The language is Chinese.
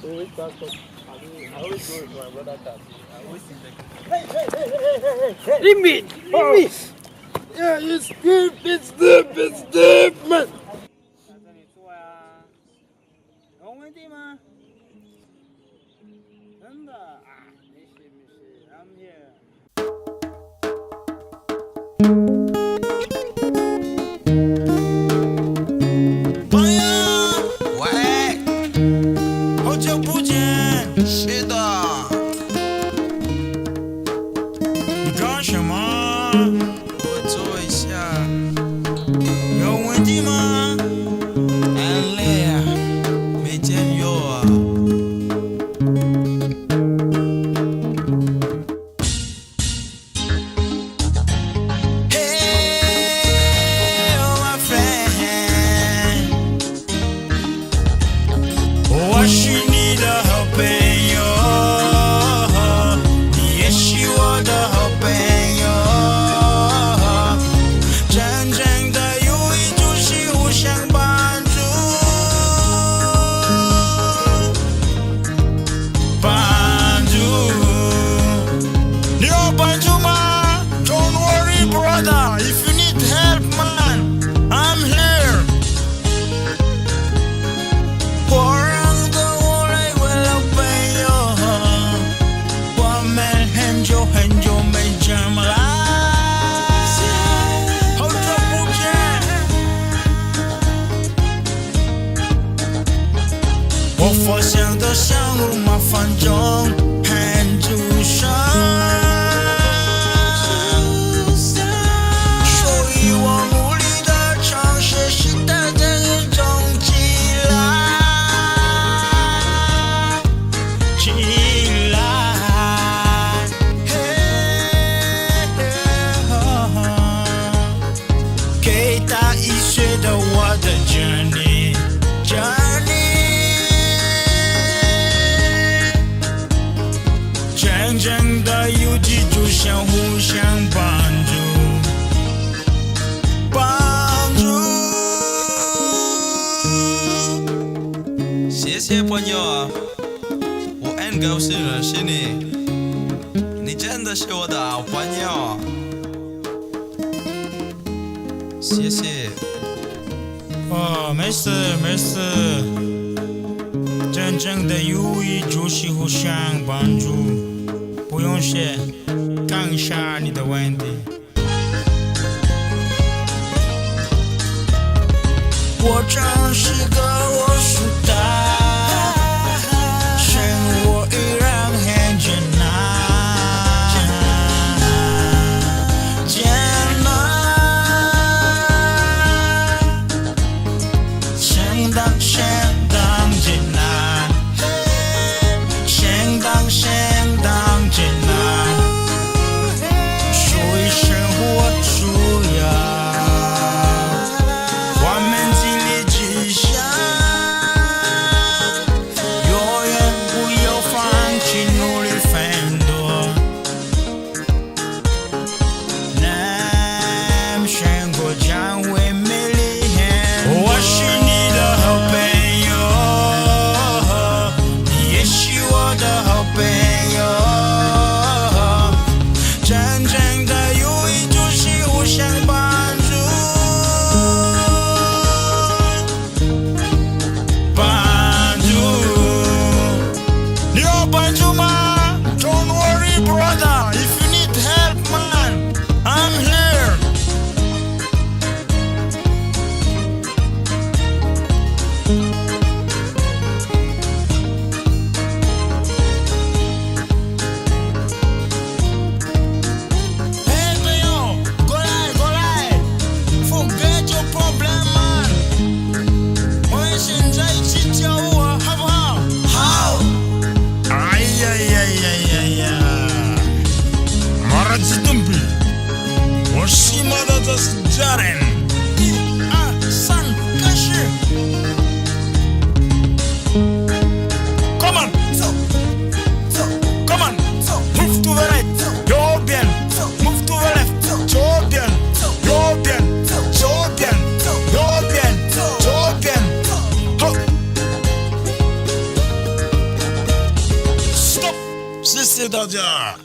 always transport. I always go with my brother car. I always see the. Hey! Leave me! Leave me! Yeah, it's deep, man. 在这里坐呀，有问题吗？真的啊，没事没事 ，I'm here。朋友，喂，好久不见。是的。你干什么？我坐一下。有问题吗？很累啊，没见有啊。我是你的好朋友，你也是我的好朋友。真正的友谊就是互相帮助，帮助。你要帮助吗 ？Don't worry, brother. If you need help, man, I'm here. 我让的我来为了朋友，我们很久没见了，好久不见。我发现的线路麻烦中很阻塞，所以我努力的尝试时代的一种起来。给他1岁的我的 journey， 真正的友谊就像互相帮助。谢谢朋友啊，我很高兴认识你，你真的是我的好朋友。谢谢。哦，没事没事。真正的友谊就是互相帮助，不用谢，看一下你的问题。我真是个我输的，生活依然很艰难。相当艰难，所以生活主要，我们尽力去想。谢谢大家。